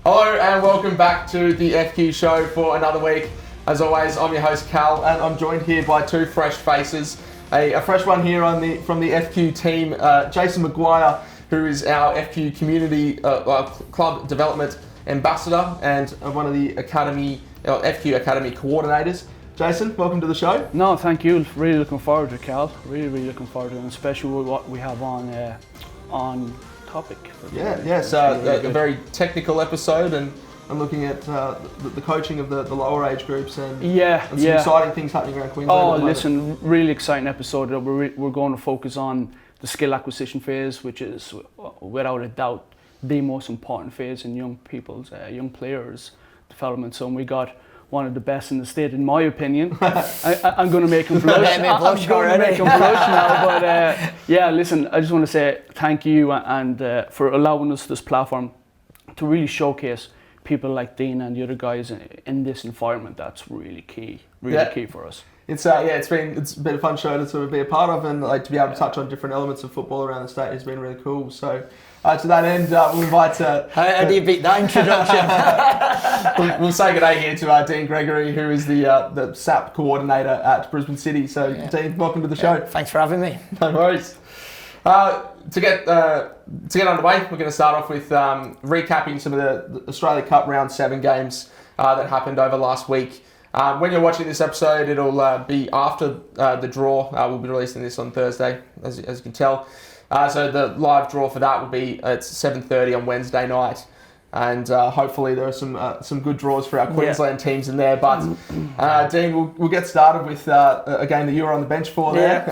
Hello and welcome back to the FQ show for another week. As always, I'm your host Cal, and I'm joined here by two fresh faces. A fresh one here from the FQ team, Jason Maguire, who is our FQ community club development ambassador and one of the FQ Academy coordinators. Jason, welcome to the show. No, thank you. Really looking forward to it, Cal. Really looking forward to it, and especially with what we have on topic. A very technical episode, and I'm looking at the coaching of the lower age groups and some exciting things happening around Queensland. Oh, listen, really exciting episode. We're going to focus on the skill acquisition phase, which is without a doubt the most important phase in young players' development. So we got one of the best in the state, in my opinion. I'm going to make him blush. I'm going to make him blush now. But listen, I just want to say thank you and for allowing us this platform to really showcase people like Dean and the other guys in this environment. That's really key for us. It's been a fun show to sort of be a part of, and to be able to touch on different elements of football around the state has been really cool. So to that end, we'll invite. How do you beat that introduction? we'll say good day here to Dean Gregory, who is the SAP coordinator at Brisbane City. So Dean, welcome to the show. Thanks for having me. No worries. To get underway, we're going to start off with recapping some of the Australia Cup Round 7 games that happened over last week. When you're watching this episode, it'll be after the draw. We'll be releasing this on Thursday, as you can tell. So the live draw for that will be at 7:30 on Wednesday night. And hopefully there are some good draws for our Queensland teams in there. But Dean, we'll get started with a game that you were on the bench for there.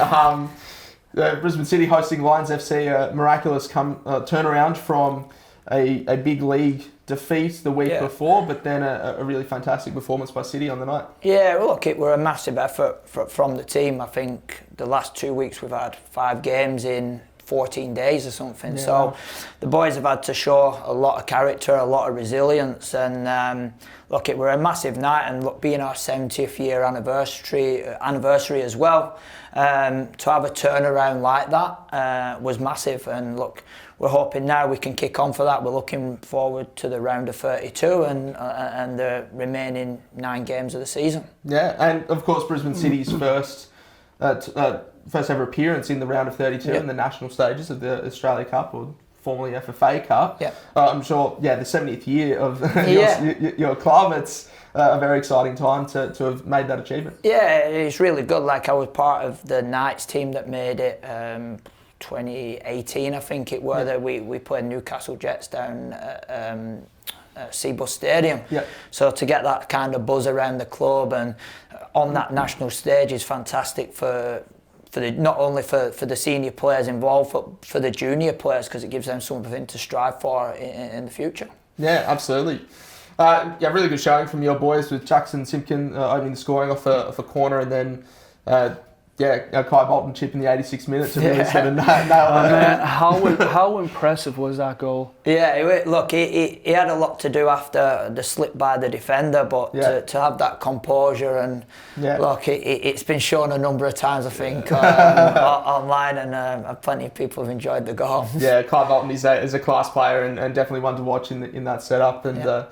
Brisbane City hosting Lions FC, a miraculous turnaround from a big league defeat the week before, but then a really fantastic performance by City on the night. Yeah, look, it were a massive effort from the team. I think the last 2 weeks we've had 5 games in 14 days or something. Yeah. So the boys have had to show a lot of character, a lot of resilience, and look, it were a massive night, and look, being our 70th year anniversary as well, to have a turnaround like that was massive. And look, we're hoping now we can kick on for that. We're looking forward to the round of 32 and the remaining 9 games of the season. Yeah, and of course Brisbane City's first ever appearance in the round of 32 in the national stages of the Australia Cup, or formerly FFA Cup. Yeah. I'm sure, the 70th year of your club, it's a very exciting time to have made that achievement. Yeah, it's really good. Like, I was part of the Knights team that made it 2018, I think it were, that we played Newcastle Jets down at Seabus Stadium. Yeah. So to get that kind of buzz around the club and on that national stage is fantastic not only for the senior players involved, but for the junior players, because it gives them something to strive for in the future. Yeah, absolutely. Really good showing from your boys, with Jackson Simpkin opening the scoring off a corner, and then Kai Bolton chip in the 86th minute to really sort of nail it. How impressive was that goal? Yeah, look, he had a lot to do after the slip by the defender, but to have that composure and look, it's been shown a number of times, I think, online, and plenty of people have enjoyed the goal. Yeah, Kai Bolton is a class player and definitely one to watch in that setup, and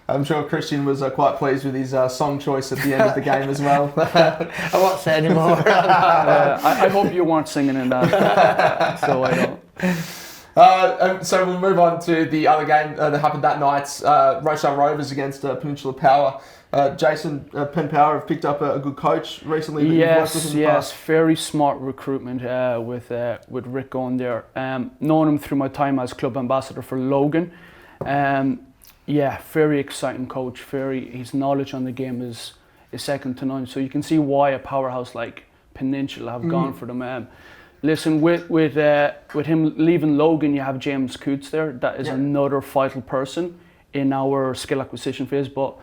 I'm sure Christian was quite pleased with his song choice at the end of the game as well. I won't say anymore. I hope you weren't singing in that, so I don't. So we'll move on to the other game that happened that night, Rochelle Rovers against Peninsula Power. Jason, Penn Power have picked up a good coach recently. Yes, very smart recruitment with Rick going there. Known him through my time as club ambassador for Logan. Very exciting coach. His knowledge on the game is second to none. So you can see why a powerhouse like Peninsula have gone for them. Listen, with him leaving Logan, you have James Coots there. That is another vital person in our skill acquisition phase. But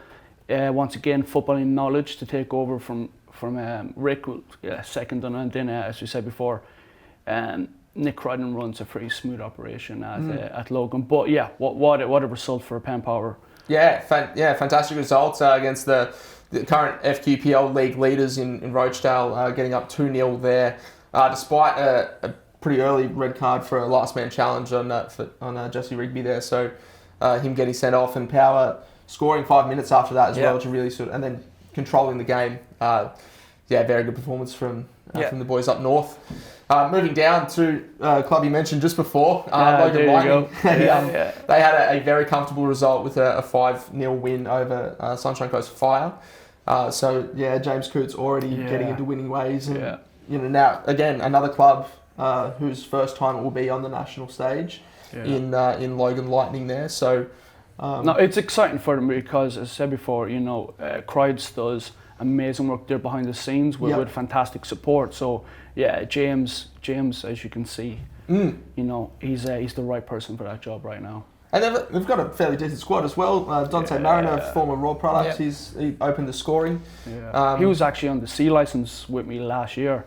once again, footballing knowledge to take over from Rick, second to none. And then, as we said before, Nick Crichton runs a pretty smooth operation at Logan. But what a result for Penn Power. Fantastic results against the current FQPL league leaders in Rochdale, getting up 2-0 there, despite a pretty early red card for a last man challenge on Jesse Rigby there. So him getting sent off, and Power scoring 5 minutes after that as Yeah. well to really and then controlling the game. Very good performance from the boys up north. Moving down to a club you mentioned just before, Logan Lightning. They had a very comfortable result with a 5-0 win over Sunshine Coast Fire. James Coote's already getting into winning ways. And, now, again, another club whose first time it will be on the national stage in Logan Lightning there. So, no, it's exciting for them because, as I said before, Crides does amazing work there behind the scenes with fantastic support. So, James, as you can see, he's the right person for that job right now. And they've got a fairly decent squad as well. Dante Mariner, former Raw product, he opened the scoring. Yeah. He was actually on the C license with me last year,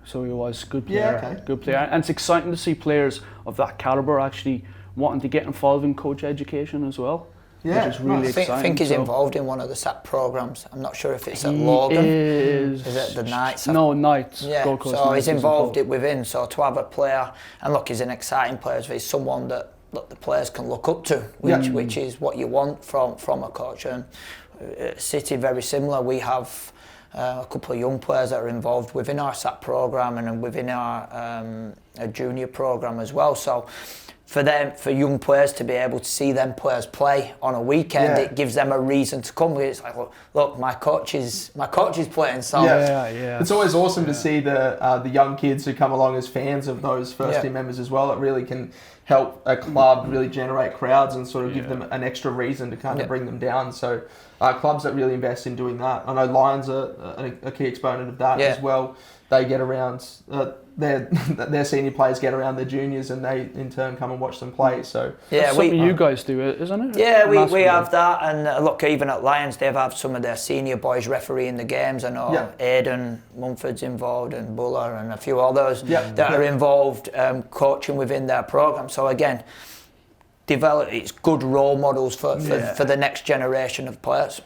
so he was a good player. Good player, and it's exciting to see players of that caliber actually wanting to get involved in coach education as well. Yeah, which is really exciting. I think he's involved in one of the SAP programs. I'm not sure if it's at Logan. Is it the Knights? No, Knights. Yeah, Gold Coast so Knights he's involved it within. So to have a player, and look, he's an exciting player. He's someone that the players can look up to, which is what you want from a coach. And City, very similar. We have a couple of young players that are involved within our SAP program and within our junior program as well. So for young players to be able to see them players play on a weekend, it gives them a reason to come. It's like, look, my coach is playing. So it's always awesome to see the young kids who come along as fans of those first team members as well. It really can help a club really generate crowds and sort of give them an extra reason to kind of bring them down. So clubs that really invest in doing that. I know Lions are a key exponent of that as well. They get around their senior players get around their juniors, and they in turn come and watch them play. So that's something you guys do, isn't it? Yeah, we have that, and look, even at Lions, they've had some of their senior boys refereeing the games. I know Aidan Mumford's involved, and Buller, and a few others that are involved coaching within their program. So again, it's good role models for the next generation of players.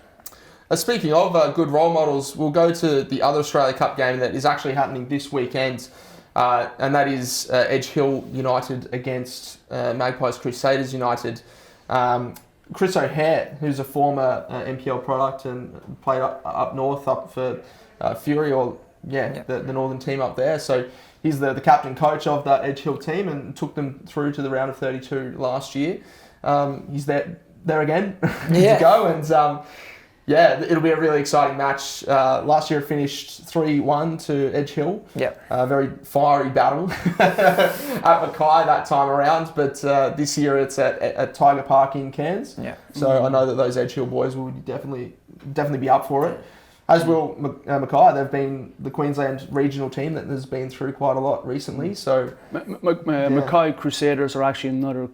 Speaking of good role models, we'll go to the other Australia Cup game that is actually happening this weekend, and that is Edge Hill United against Magpies Crusaders United. Chris O'Hare, who's a former NPL product and played up north, up for Fury, the northern team up there. So he's the captain coach of that Edge Hill team and took them through to the round of 32 last year. He's there again to go, and it'll be a really exciting match. Last year it finished 3-1 to Edge Hill. A very fiery battle at Maguire that time around, but this year it's at Tiger Park in Cairns. So I know that those Edge Hill boys will definitely be up for it. As will Maguire. They've been the Queensland regional team that has been through quite a lot recently. So Mackay Crusaders are actually another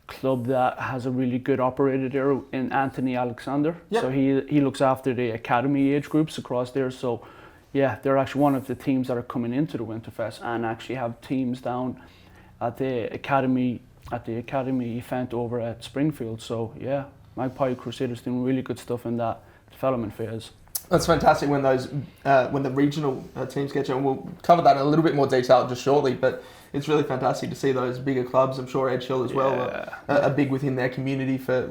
club that has a really good operator there in Anthony Alexander. So he looks after the academy age groups across there. So they're actually one of the teams that are coming into the Winterfest and actually have teams down at the academy event over at Springfield. So Magpie Crusaders doing really good stuff in that development phase. That's fantastic when the regional teams get you, and we'll cover that in a little bit more detail just shortly, but it's really fantastic to see those bigger clubs. I'm sure Edge Hill as well are big within their community for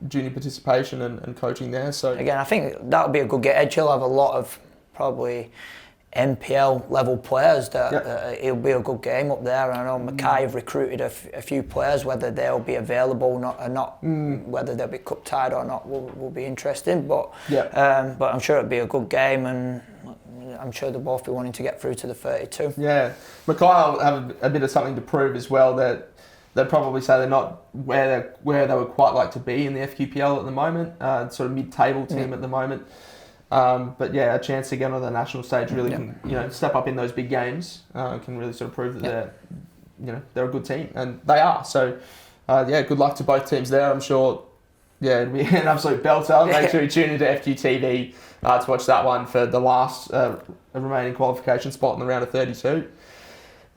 junior participation and coaching there. So again, I think that'll be a good get. Edge Hill have a lot of probably NPL level players that it'll be a good game up there. I know Mackay have recruited a few players. Whether they'll be available or not, whether they'll be cup tied or not will be interesting. But I'm sure it'll be a good game, and I'm sure they'll both be wanting to get through to the 32. Yeah, Mackay will have a bit of something to prove as well. That they'd probably say they're not where they would quite like to be in the FQPL at the moment. Sort of mid-table team at the moment. But a chance to get on the national stage really can step up in those big games. Can really sort of prove that they're a good team, and they are. So good luck to both teams there. I'm sure it'll be an absolute belter. Make sure you tune into FQTV to watch that one for the last remaining qualification spot in the round of 32.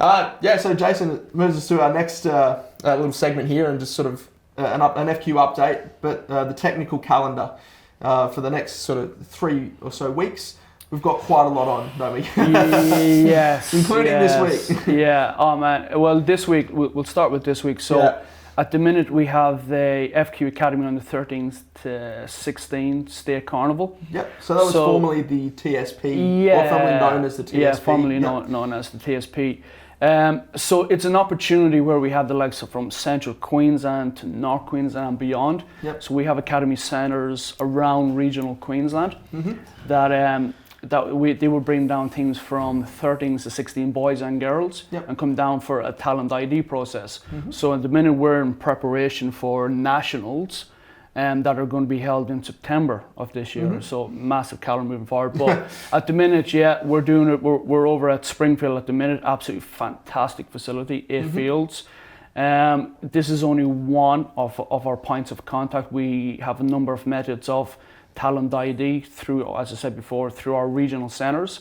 So Jason, it moves us to our next little segment here, and just sort of an FQ update, but the technical calendar. For the next sort of 3 or so weeks, we've got quite a lot on, don't we? Yes. Including this week. Oh man. Well, this week, we'll start with this week. So At the minute, we have the FQ Academy on the 13th to 16 State Carnival. Yep. So that was formerly the TSP, yeah, or formerly known as the TSP. Yeah, formerly known as the TSP. So it's an opportunity where we have the likes of from Central Queensland to North Queensland and beyond. Yep. So we have academy centres around regional Queensland they will bring down teams from 13 to 16 boys and girls and come down for a talent ID process. So at the minute we're in preparation for nationals that are going to be held in September of this year. So massive calendar moving forward. But at the minute, we're doing it. We're over at Springfield at the minute. Absolutely fantastic facility, 8 fields. This is only one of our points of contact. We have a number of methods of talent ID through, as I said before, through our regional centres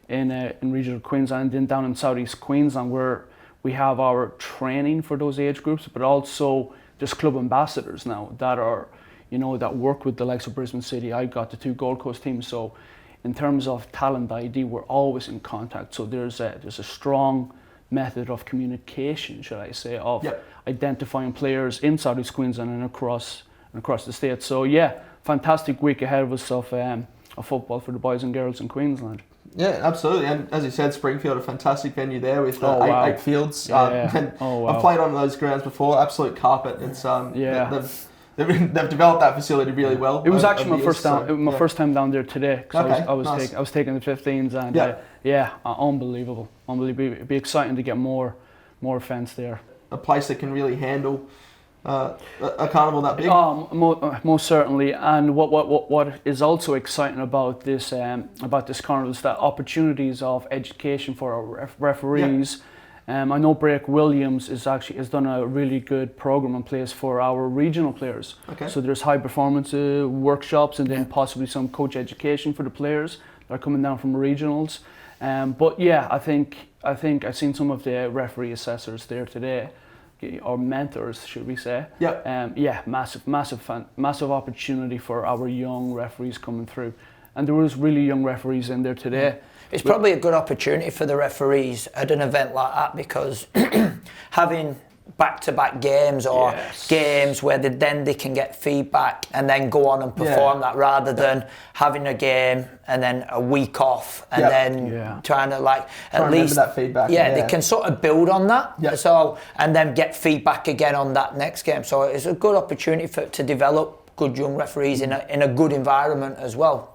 in regional Queensland, then down in southeast Queensland, where we have our training for those age groups, but also there's club ambassadors now that are, that work with the likes of Brisbane City. I got the 2 Gold Coast teams, so in terms of talent ID, we're always in contact. So there's a strong method of communication, should I say, of identifying players in southeast Queensland and across the state. So fantastic week ahead of us of football for the boys and girls in Queensland. Yeah, absolutely. And as you said, Springfield, a fantastic venue there with 8 fields. I've played on those grounds before. Absolute carpet. It's they've developed that facility really well. It was actually my first time down there today. I was taking the 15s and unbelievable. It'd be exciting to get more events there. A place that can really handle a carnival that big? Most certainly. And what is also exciting about this carnival is that opportunities of education for our referees. I know Brake Williams has done a really good program in place for our regional players. Okay. So there's high performance workshops and then possibly some coach education for the players that are coming down from regionals. I think I've seen some of the referee assessors there today, or mentors, should we say? Massive opportunity for our young referees coming through, and there was really young referees in there today. It's probably a good opportunity for the referees at an event like that, because having back-to-back games or games where they can get feedback and then go on and perform that, rather than having a game and then a week off and then trying to at least that feedback. They can sort of build on that. So and then get feedback again on that next game. So it's a good opportunity to develop good young referees in a good environment as well.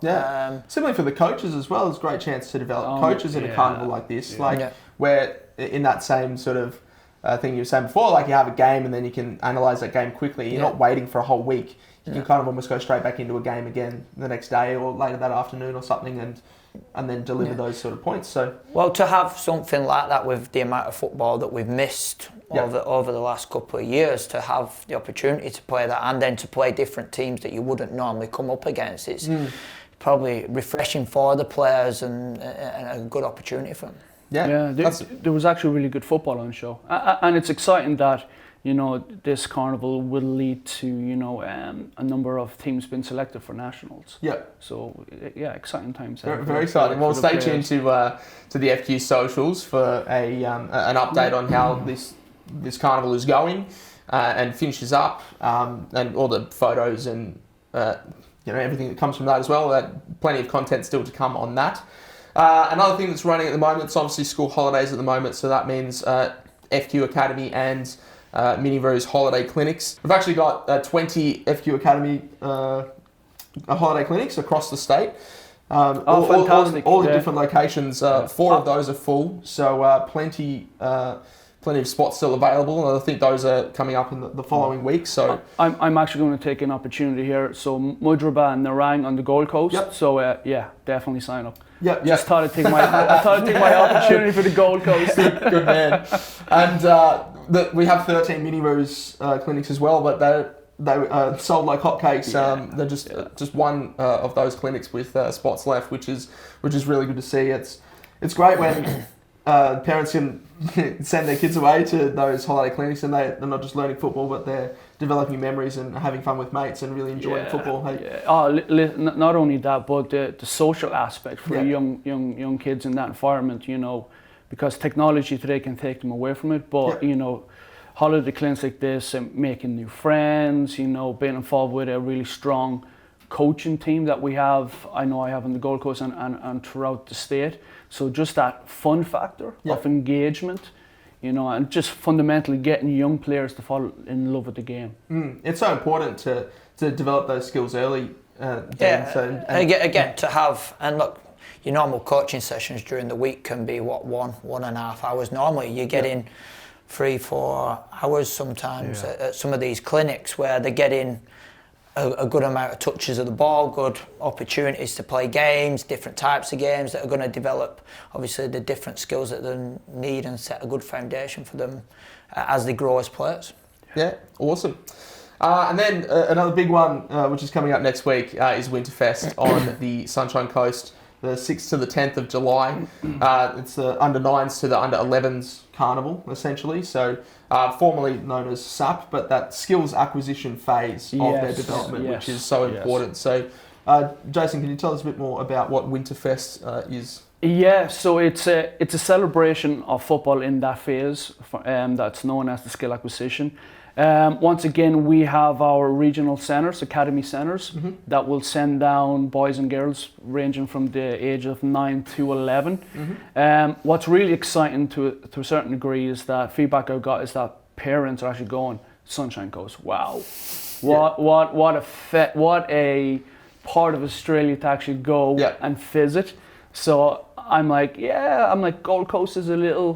Similarly for the coaches as well, it's a great chance to develop coaches in a carnival like this, where in that same sort of thing you were saying before, you have a game and then you can analyse that game quickly. You're not waiting for a whole week. You can kind of almost go straight back into a game again the next day or later that afternoon or something, and then deliver those sort of points. So to have something like that with the amount of football that we've missed over the last couple of years, to have the opportunity to play that and then to play different teams that you wouldn't normally come up against, it's probably refreshing for the players and a good opportunity for them. There was actually really good football on the show, and it's exciting that this carnival will lead to a number of teams being selected for nationals. So exciting times. Very exciting. Well, stay tuned to the FQ socials for an update on how this carnival is going and finishes up, and all the photos and everything that comes from that as well. Plenty of content still to come on that. Another thing that's running at the moment, it's obviously school holidays at the moment, so that means FQ Academy and Mini-Rose holiday clinics. We've actually got 20 FQ Academy holiday clinics across the state. Fantastic. All in different locations. 4 of those are full, so plenty of spots still available, and I think those are coming up in the following week. So I'm actually going to take an opportunity here. So Mudraba and Narang on the Gold Coast. So definitely sign up. Just thought I'd take my opportunity for the Gold Coast. Good man. And we have 13 Mini-Rose clinics as well, but they sold like hotcakes. They're just one of those clinics with spots left, which is really good to see. It's great when parents can send their kids away to those holiday clinics, and they're not just learning football, but they're developing memories and having fun with mates and really enjoying football. Not only that, but the social aspect for young kids in that environment, because technology today can take them away from it, but holiday clinics like this and making new friends, you know, being involved with a really strong coaching team that we have. I know I have in the Gold Coast and throughout the state. So just that fun factor of engagement, you know, and just fundamentally getting young players to fall in love with the game. It's so important to develop those skills early. Again, to have, and look, your normal coaching sessions during the week can be 1.5 hours normally. You get in 3-4 hours sometimes at some of these clinics where they're getting a good amount of touches of the ball, good opportunities to play games, different types of games that are going to develop obviously the different skills that they need and set a good foundation for them as they grow as players. Yeah, awesome. And then another big one, which is coming up next week, is Winterfest on the Sunshine Coast, the 6th to the 10th of July. It's the under-9s to the under-11s carnival, essentially. So formerly known as SAP, but that skills acquisition phase of their development, which is so important. So, Jason, can you tell us a bit more about what Winterfest is? Yeah, so it's a celebration of football in that phase that's known as the skill acquisition. Once again, we have our regional centres, academy centres, that will send down boys and girls ranging from the age of 9 to 11. What's really exciting to a certain degree is that feedback I've got is that parents are actually going, Sunshine Coast, wow, what a part of Australia to actually go and visit. So I'm like, Gold Coast is a little,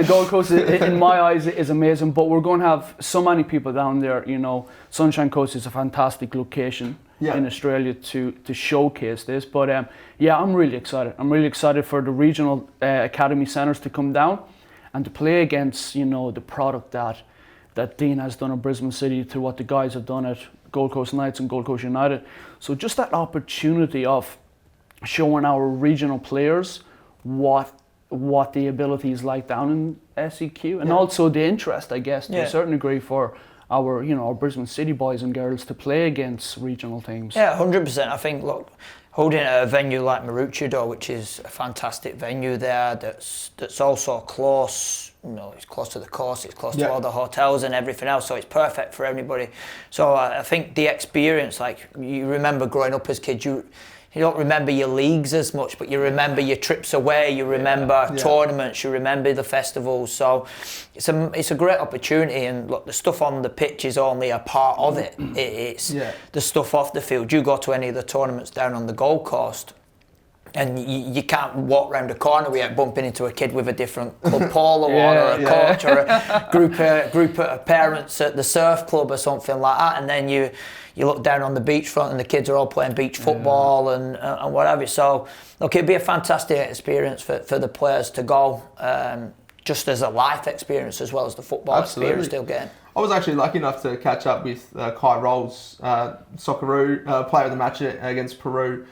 Gold Coast in my eyes is amazing, but we're going to have so many people down there, you know. Sunshine Coast is a fantastic location in Australia to showcase this, but I'm really excited. I'm really excited for the regional academy centres to come down and to play against, you know, the product that Dean has done at Brisbane City to what the guys have done at Gold Coast Knights and Gold Coast United. So just that opportunity of showing our regional players what the ability is like down in SEQ, and also the interest, I guess, to a certain degree for our, you know, our Brisbane City boys and girls to play against regional teams. Yeah, 100%. I think, look, holding a venue like Maroochydore, which is a fantastic venue there, that's also close. You know, it's close to the coast, it's close to all the hotels and everything else, so it's perfect for everybody. So I think the experience, like you remember growing up as kids, you don't remember your leagues as much, but you remember your trips away, you remember tournaments, you remember the festivals. So it's a great opportunity, and look, the stuff on the pitch is only a part of it. It's the stuff off the field. You go to any of the tournaments down on the Gold Coast, and you can't walk round the corner without bumping into a kid with a different club polo on, or a coach, or a group of parents at the surf club or something like that, and then you look down on the beachfront and the kids are all playing beach football and whatever. So look, it'd be a fantastic experience for the players to go, just as a life experience as well as the football experience they'll get. I was actually lucky enough to catch up with Kai Rolls, Socceroo, player of the match against Peru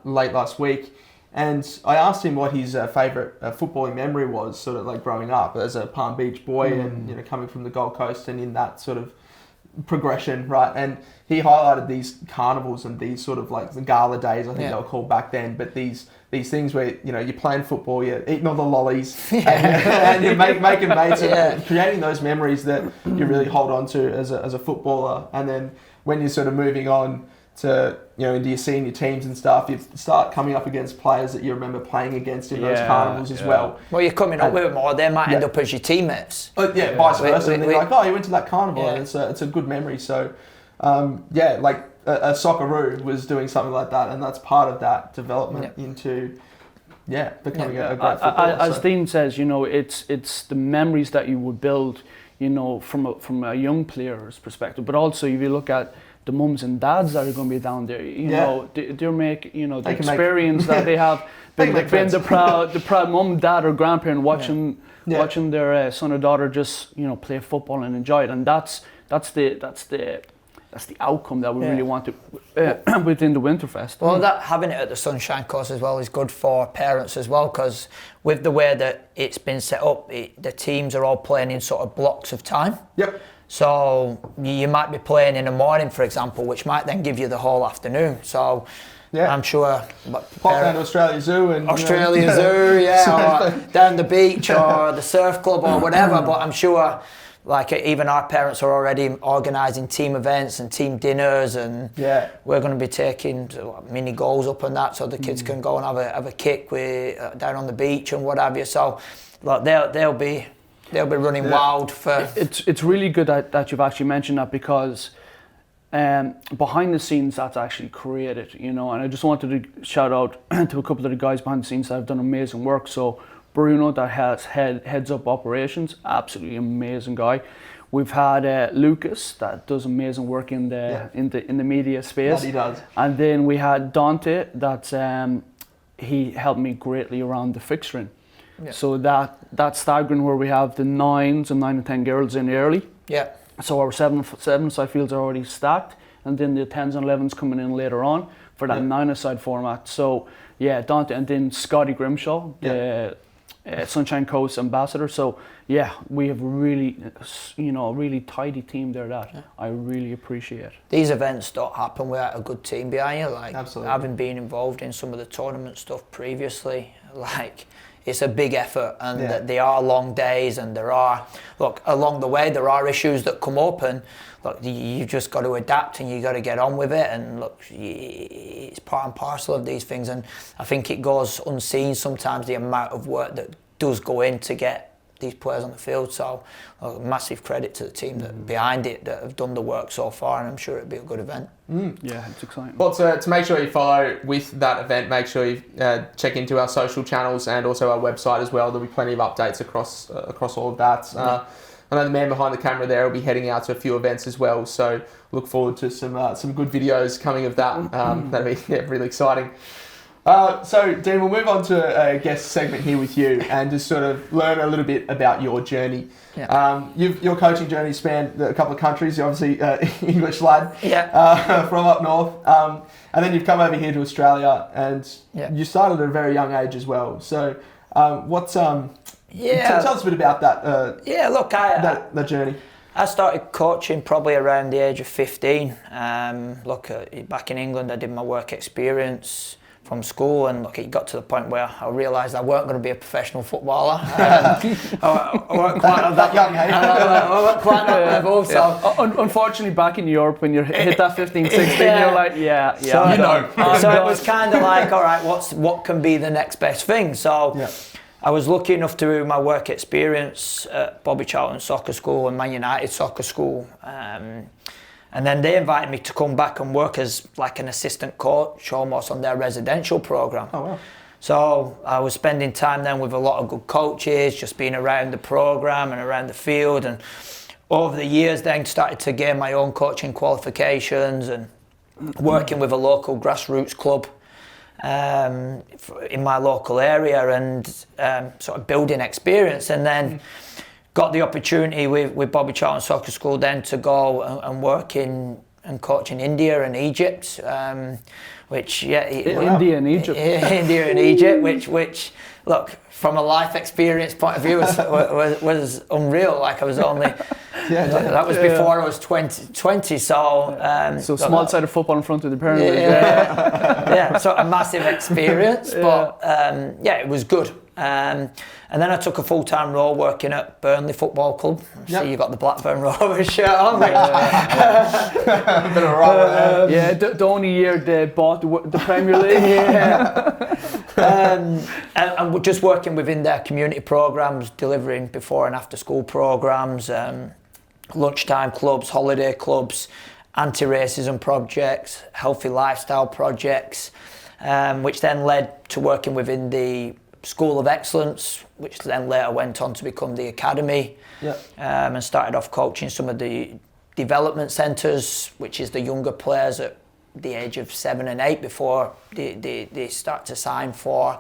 late last week, and I asked him what his favourite footballing memory was, sort of like growing up as a Palm Beach boy and, you know, coming from the Gold Coast and in that sort of progression, right? And he highlighted these carnivals and these sort of like the gala days, I think they were called back then, but these things where, you know, you're playing football, you're eating all the lollies and you're making mates and creating those memories that you really hold on to as a footballer. And then when you're sort of moving on to, you know, into your senior teams and stuff, you start coming up against players that you remember playing against in those carnivals as well. Well, you're coming up with them, or they might end up as your teammates. Vice versa. And they're like, oh, you went to that carnival, and it's a good memory. So, like a Socceroo was doing something like that, and that's part of that development into becoming a great footballer. As Dean says, you know, it's the memories that you would build, you know, from a young player's perspective, but also if you look at the mums and dads that are going to be down there, you know, they're make, you know, the experience that they have, being the proud mum, dad, or grandparent watching their son or daughter just, you know, play football and enjoy it, and that's the outcome that we really want to within the Winterfest. Well, that having it at the Sunshine Coast as well is good for parents as well, because with the way that it's been set up, the teams are all playing in sort of blocks of time. So you might be playing in the morning, for example, which might then give you the whole afternoon. So Yeah. I'm sure. Pop down to Australia Zoo and Australia Zoo, yeah, or down the beach or the surf club or whatever. But I'm sure, like, even our parents are already organising team events and team dinners, and we're going to be taking mini goals up and that, so the kids can go and have a kick down on the beach and what have you. So, like, they'll be running wild for. It's really good that you've actually mentioned that, because behind the scenes that's actually created, and I just wanted to shout out to a couple of the guys behind the scenes that have done amazing work. So Bruno, that has heads up operations, absolutely amazing guy. We've had Lucas, that does amazing work in the media space. That he does. And then we had Dante, that's he helped me greatly around the fixturing. Yeah. So that staggering where we have the 9s and 9 and 10 girls in early. Yeah. So our 7-side fields are already stacked, and then the 10s and 11s coming in later on for that 9-a-side format. So yeah, Dante, and then Scotty Grimshaw, the Sunshine Coast ambassador. So yeah, we have really, a really tidy team there that I really appreciate. These events don't happen without a good team behind you. Like, absolutely. Having been involved in some of the tournament stuff previously, like, it's a big effort, and they are long days, and along the way there are issues that come up, and look, you've just got to adapt and you got to get on with it, and look, it's part and parcel of these things, and I think it goes unseen sometimes the amount of work that does go in to get these players on the field. So massive credit to the team that behind it that have done the work so far, and I'm sure it'll be a good event. Yeah, it's exciting. Well, to make sure you follow with that event, make sure you check into our social channels and also our website as well. There'll be plenty of updates across all of that. I know the man behind the camera there will be heading out to a few events as well, so look forward to some good videos coming of that. That'll be really exciting. So, Dean, we'll move on to a guest segment here with you and just sort of learn a little bit about your journey. Yeah. Your coaching journey spanned a couple of countries. You're obviously English lad from up north. And then you've come over here to Australia, and you started at a very young age as well. So tell us a bit about that. That journey. I started coaching probably around the age of 15. Back in England, I did my work experience from school, and it got to the point where I realised I weren't going to be a professional footballer. I weren't quite at that young age. I weren't quite at that level. So unfortunately, back in Europe, when you hit that 15, 16, you're like, So it was kind of like, all right, what can be the next best thing? So I was lucky enough to do my work experience at Bobby Charlton Soccer School and Man United Soccer School. And then they invited me to come back and work as like an assistant coach almost on their residential programme. Oh, wow. So I was spending time then with a lot of good coaches, just being around the programme and around the field. And over the years then started to gain my own coaching qualifications and working with a local grassroots club in my local area, and sort of building experience. And then got the opportunity with Bobby Charlton Soccer School then to go and work and coach in India and Egypt, India and Egypt, which look, from a life experience point of view was unreal. Like, I was only that was before I was 20. So small-sided football in front of the parents. So a massive experience, but it was good. And then I took a full-time role working at Burnley Football Club. So you got the Blackburn Rovers shirt on. Bit of a role there. The only year they bought the Premier League. And we're just working within their community programmes, delivering before and after school programmes, lunchtime clubs, holiday clubs, anti-racism projects, healthy lifestyle projects, which then led to working within the School of Excellence, which then later went on to become the Academy, and started off coaching some of the development centres, which is the younger players at the age of 7 and 8 before they start to sign for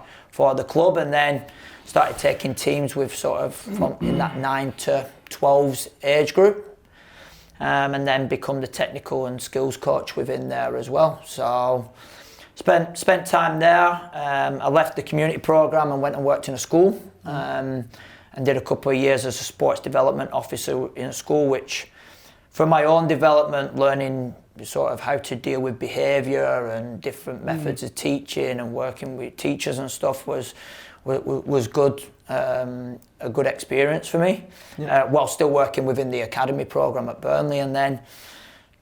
the club, and then started taking teams with sort of from in that 9 to 12s age group, and then become the technical and skills coach within there as well. So spent time there. I left the community programme and went and worked in a school, and did a couple of years as a sports development officer in a school, which for my own development, learning sort of how to deal with behaviour and different methods of teaching and working with teachers and stuff was good, a good experience for me, while still working within the academy programme at Burnley. And then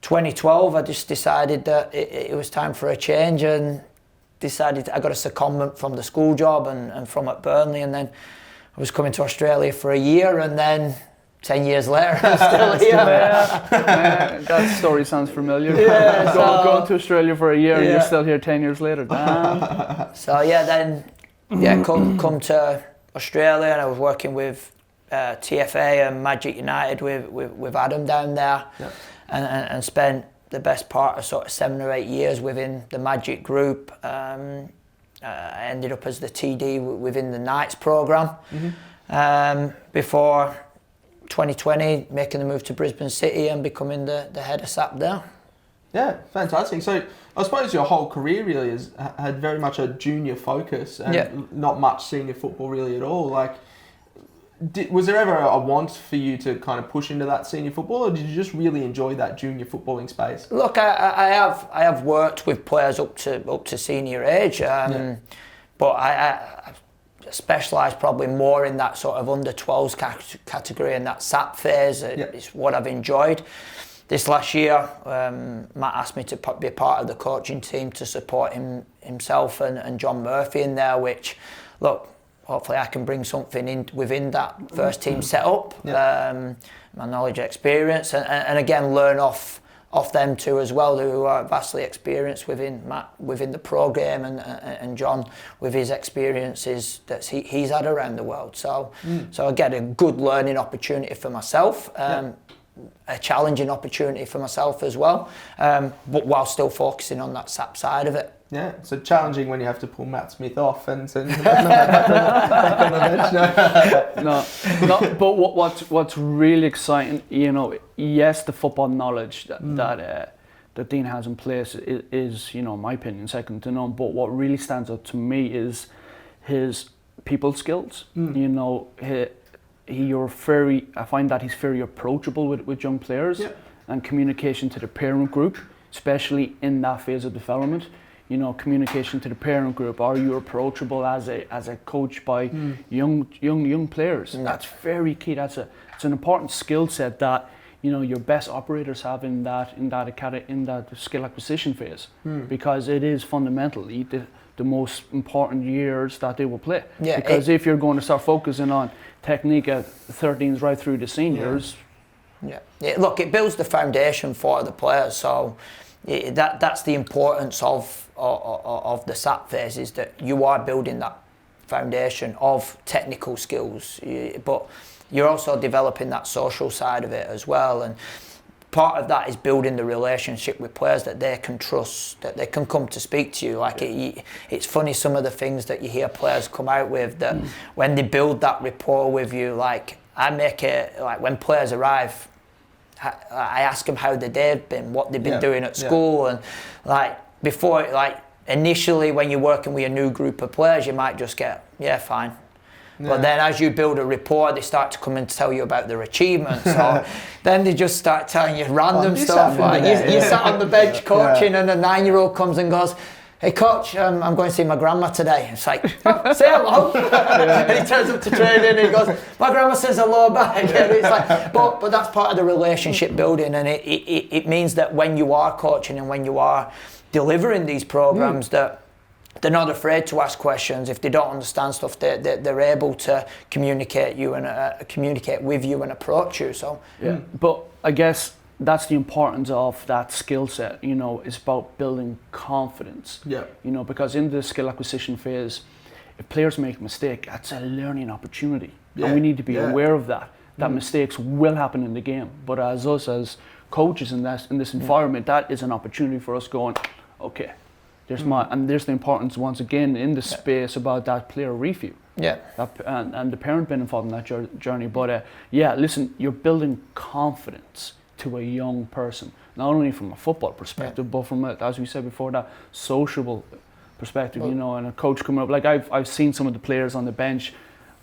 2012, I just decided that it was time for a change, and decided I got a secondment from the school job and from at Burnley, and then I was coming to Australia for a year, and then 10 years later, I'm still here. That story sounds familiar. Yeah, going to Australia for a year and you're still here 10 years later. Damn. So come to Australia, and I was working with TFA and Magic United with Adam down there, and spent the best part of sort of 7 or 8 years within the Magic group. I ended up as the TD within the Knights programme, before 2020 making the move to Brisbane City and becoming the head of SAP there. Yeah, fantastic. So I suppose your whole career really has had very much a junior focus and not much senior football really at all. Like, was there ever a want for you to kind of push into that senior football, or did you just really enjoy that junior footballing space? Look, I have worked with players up to senior age, but I specialised probably more in that sort of under 12s category, and that SAP phase. It's what I've enjoyed. This last year, Matt asked me to be a part of the coaching team to support himself and John Murphy in there, which, look, hopefully I can bring something in within that first team setup, my knowledge and experience, and again learn off them too as well, who are vastly experienced within the programme, and John with his experiences that he's had around the world. So I get a good learning opportunity for myself, a challenging opportunity for myself as well, but while still focusing on that SAP side of it. Yeah, so challenging when you have to pull Matt Smith off and back on the bench. No, but what's really exciting, yes, the football knowledge that Dean has in place is, in my opinion, second to none. But what really stands out to me is his people skills. I find that he's very approachable with young players, and communication to the parent group, especially in that phase of development. Communication to the parent group. Are you approachable as a coach by young players? That's very key. It's an important skill set that your best operators have in that skill acquisition phase, because it is fundamentally the most important years that they will play. Because if you're going to start focusing on technique at 13s right through the seniors, look, it builds the foundation for the players. So that's the importance of the SAP phase, is that you are building that foundation of technical skills, but you're also developing that social side of it as well. And part of that is building the relationship with players that they can trust, that they can come to speak to you. Like it's funny, some of the things that you hear players come out with, that when they build that rapport with you, like I make it, like when players arrive, I ask them how their day had been, what they've been doing at school, and like before, like initially when you're working with a new group of players, you might just get, fine. But then as you build a rapport, they start to come and tell you about their achievements. So then they just start telling you random stuff. Like you sat on the bench coaching, and a 9-year-old comes and goes, "Hey coach, I'm going to see my grandma today." It's like, "Oh, say hello." And he turns up to training and he goes, "My grandma says hello back." And it's like, but that's part of the relationship building, and it means that when you are coaching and when you are delivering these programs, that they're not afraid to ask questions. If they don't understand stuff, they're able to communicate with you and approach you. So but I guess that's the importance of that skill set. It's about building confidence. Because in the skill acquisition phase, if players make a mistake, that's a learning opportunity, and we need to be aware of that. That mistakes will happen in the game, but as coaches in this environment, that is an opportunity for us going, okay. There's the importance once again in the space about that player review. And the parent being involved in that journey. But listen, you're building confidence to a young person, not only from a football perspective, but from as we said before, that sociable perspective. And a coach coming up, like I've seen some of the players on the bench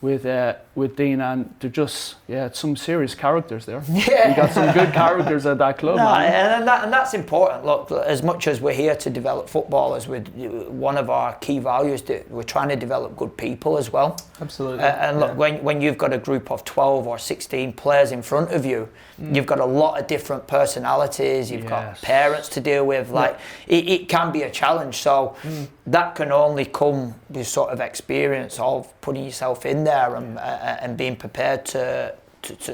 with with Dean, and they're just some serious characters there. Yeah. You got some good characters at that club. No, Man. and that's important. Look, as much as we're here to develop footballers, one of our key values that we're trying to develop good people as well. Absolutely. And look, when you've got a group of 12 or 16 players in front of you, you've got a lot of different personalities. You've got parents to deal with. Like it can be a challenge. So that can only come with sort of experience of putting yourself in there and being prepared to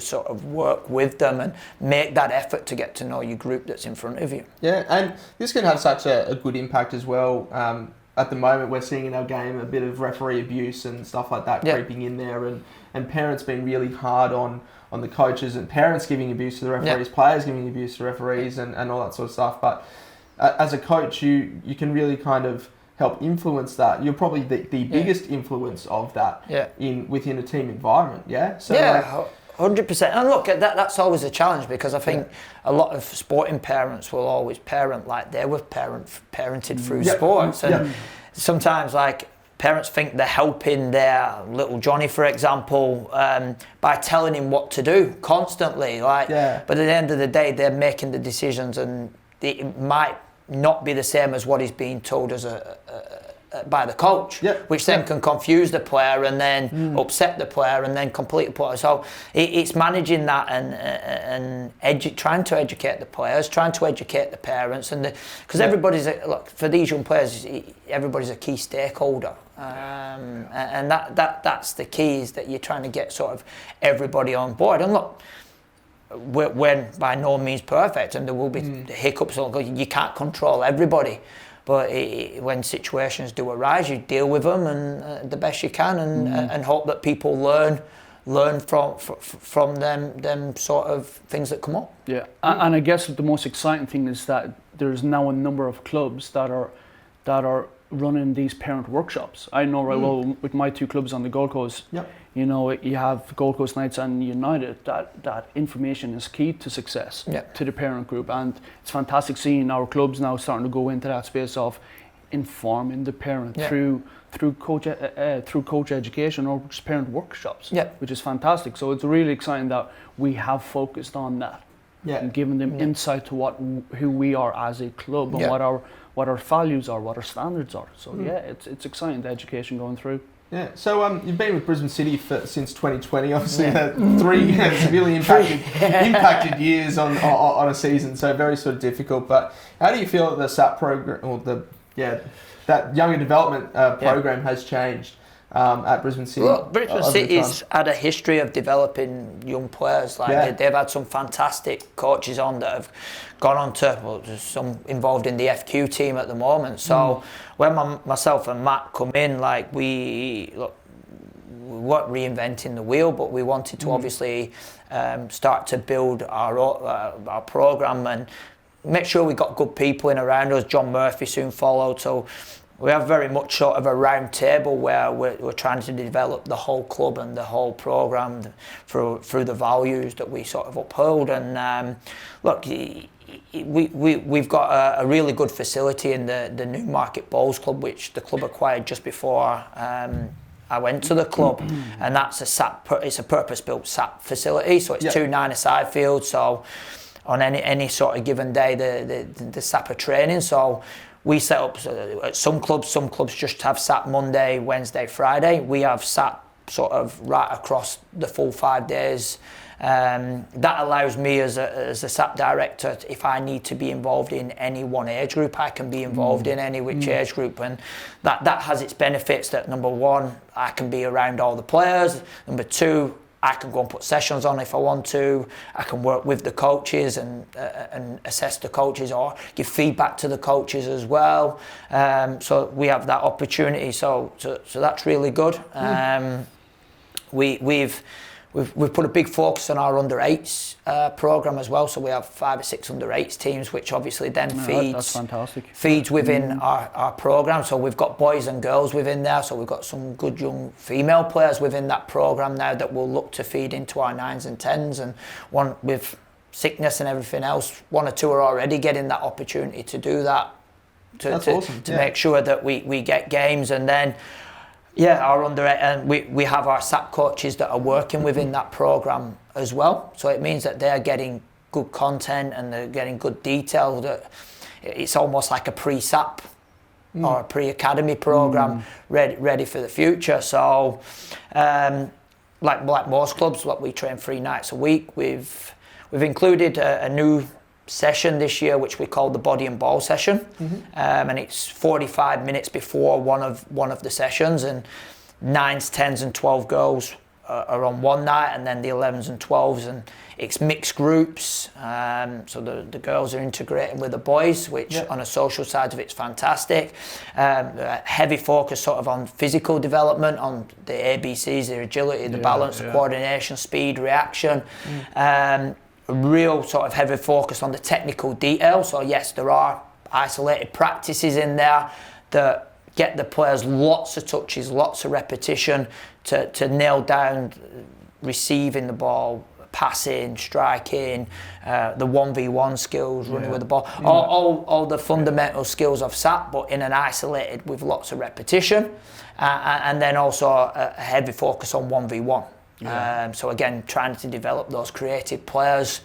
sort of work with them and make that effort to get to know your group that's in front of you. Yeah, and this can have such a good impact as well. At the moment, we're seeing in our game a bit of referee abuse and stuff like that creeping in there, and parents being really hard on the coaches, and parents giving abuse to the referees, players giving abuse to referees, and all that sort of stuff. But as a coach, you can really kind of help influence that. You're probably the biggest influence of that within a team environment. Yeah. So 100%. And look, that's always a challenge, because I think a lot of sporting parents will always parent like they were parented through sports, and sometimes like parents think they're helping their little Johnny, for example, by telling him what to do constantly. But at the end of the day, they're making the decisions, and it might not be the same as what he's being told as by the coach, which then can confuse the player and then upset the player and then complete the player. So it's managing that and trying to educate the players, trying to educate the parents, and because everybody's for these young players, everybody's a key stakeholder, and that's the key, is that you're trying to get sort of everybody on board. And look, we're by no means perfect, and there will be hiccups. You can't control everybody, but when situations do arise, you deal with them and the best you can, and hope that people learn from them sort of things that come up. Yeah, and I guess the most exciting thing is that there's now a number of clubs that are running these parent workshops. I know well with my two clubs on the Gold Coast. You know, you have Gold Coast Knights and United, that information is key to success to the parent group, and it's fantastic seeing our clubs now starting to go into that space of informing the parent through coach education or just parent workshops, which is fantastic. So it's really exciting that we have focused on that and giving them insight to who we are as a club and what our values are, what our standards are. So it's exciting, the education going through. Yeah, so you've been with Brisbane City since 2020, obviously 3 severely impacted years on a season, so very sort of difficult. But how do you feel that the SAP program, or that younger development program has changed at Brisbane City? Well, Brisbane City's had a history of developing young players. They've had some fantastic coaches on that have gone on to, there's some involved in the FQ team at the moment. So when myself and Matt come in, we weren't reinventing the wheel, but we wanted to obviously start to build our program and make sure we got good people in around us. John Murphy soon followed. So we have very much sort of a round table where we're trying to develop the whole club and the whole programme through the values that we sort of uphold. And look, we've got a really good facility in the Newmarket Bowls Club, which the club acquired just before I went to the club, and that's it's a purpose-built SAP facility. So it's 2 9-a-side fields. So on any sort of given day, the SAP are training. So we set up at some clubs just have SAP Monday, Wednesday, Friday. We have SAP sort of right across the full 5 days. That allows me as a SAP director, if I need to be involved in any one age group, I can be involved in any which age group, and that has its benefits. That number one, I can be around all the players. Number two, I can go and put sessions on if I want to. I can work with the coaches and assess the coaches or give feedback to the coaches as well. So we have that opportunity. So that's really good. We've put a big focus on our under-8s program as well. So we have 5 or 6 under-8s teams, which obviously then feeds within our program. So we've got boys and girls within there. So we've got some good young female players within that program now that will look to feed into our 9s and 10s. And one with sickness and everything else, 1 or 2 are already getting that opportunity to do that. To awesome. make sure that we get games. And then Yeah, and we have our SAP coaches that are working within that program as well. So it means that they're getting good content and they're getting good detail. That it's almost like a pre-SAP or a pre-academy program ready for the future. So, like most clubs, we train 3 nights a week. We've included a new session this year, which we call the body and ball session, and it's 45 minutes before one of the sessions, and 9s, 10s, and 12 girls are on one night, and then the 11s and 12s, and it's mixed groups. So the girls are integrating with the boys, which on a social side of it's fantastic. Heavy focus sort of on physical development, on the ABCs, the agility, the balance, the coordination, speed, reaction. A real sort of heavy focus on the technical detail. So yes, there are isolated practices in there that get the players lots of touches, lots of repetition to nail down receiving the ball, passing, striking, the 1v1 skills, running with the ball, all the fundamental skills of SAP, but in an isolated with lots of repetition, and then also a heavy focus on 1v1. So again, trying to develop those creative players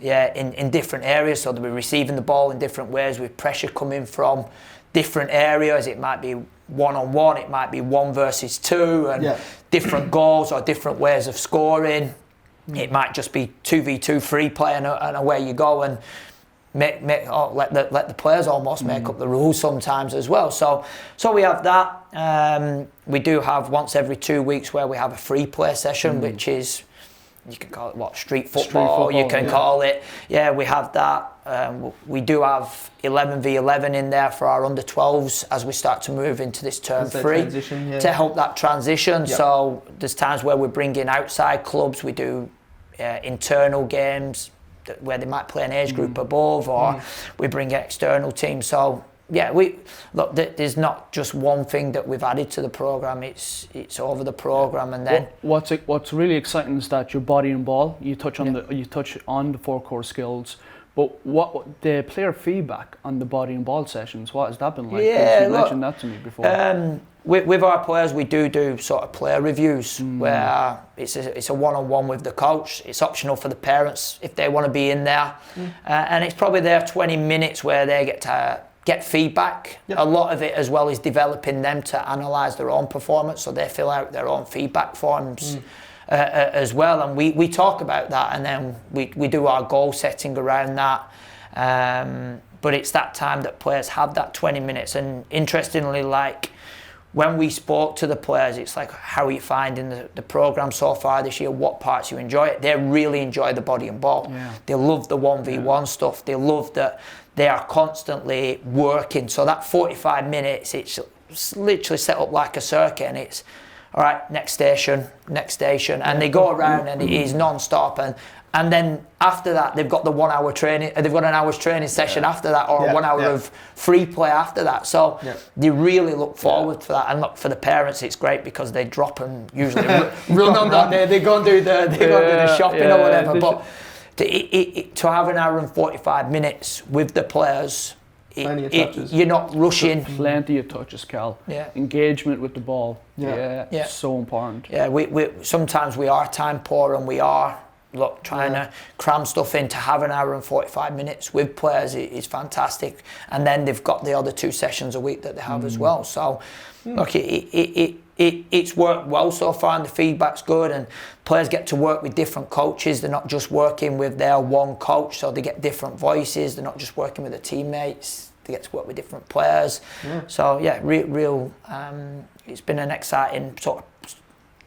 in different areas, so they'll be receiving the ball in different ways with pressure coming from different areas. It might be one-on-one, it might be 1 versus 2, and different goals or different ways of scoring. It might just be 2v2 free play and away you go, and let the players almost make up the rules sometimes as well. So we have that. We do have once every 2 weeks where we have a free play session, which is, you can call it street football, you can call it. Yeah, we have that. We do have 11v11 in there for our under 12s as we start to move into this term 3 to help that transition. So there's times where we bring in outside clubs, we do internal games where they might play an age group above, or we bring external teams. So there's not just one thing that we've added to the program. It's over the program, and then what's really exciting is that your body and ball. You touch on the 4 core skills, but what the player feedback on the body and ball sessions? What has that been like? You mentioned that to me before. With our players, we do sort of player reviews where it's a one-on-one with the coach. It's optional for the parents if they want to be in there, and it's probably their 20 minutes where they get to get feedback. A lot of it as well is developing them to analyse their own performance, so they fill out their own feedback forms as well, and we talk about that, and then we do our goal setting around that. But it's that time that players have that 20 minutes, and interestingly, like when we spoke to the players, it's like, how are you finding the programme so far this year? What parts you enjoy it? They really enjoy the body and ball. They love the 1v1 stuff. They love that they are constantly working. So that 45 minutes, it's literally set up like a circuit, and it's, all right, next station, and they go around, and it is non-stop. And then after that, they've got the 1 hour training. They've got an hour's training session after that, or 1 hour of free play after that. So they really look forward to that. And look, for the parents, it's great because they drop and usually run on that day. They go and do the shopping or whatever. But to have an hour and 45 minutes with the players, you're not rushing. Plenty of touches, Cal. Engagement with the ball. So important. We sometimes we are time poor, and we are trying to cram stuff in. To have an hour and 45 minutes with players is fantastic, and then they've got the other 2 sessions a week that they have as well. So look, it's worked well so far, and the feedback's good, and players get to work with different coaches. They're not just working with their one coach, so they get different voices. They're not just working with their teammates. They get to work with different players. So real it's been an exciting sort of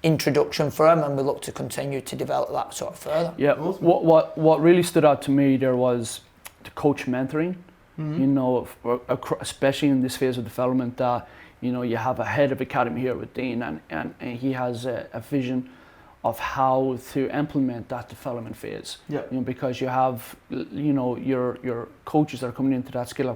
introduction for them, and we look to continue to develop that sort of further. What really stood out to me there was the coach mentoring. You know, especially in this phase of development, that you have a head of academy here with Dean, and he has a vision of how to implement that development phase. Because you have your coaches that are coming into that skill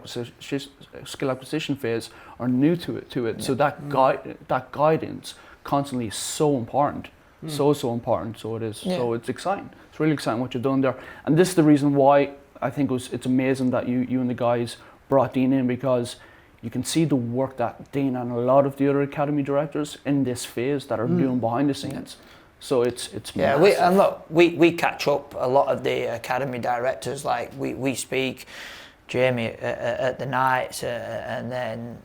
acquisition phase are new to it. So that guidance constantly is so important, so important. So it is. So it's exciting. It's really exciting what you're doing there, and this is the reason why I think it's amazing that you and the guys brought Dean in, because you can see the work that Dean and a lot of the other academy directors in this phase that are doing behind the scenes. So it's massive. We catch up a lot of the academy directors. Like we speak, Jamie at the Knights, and then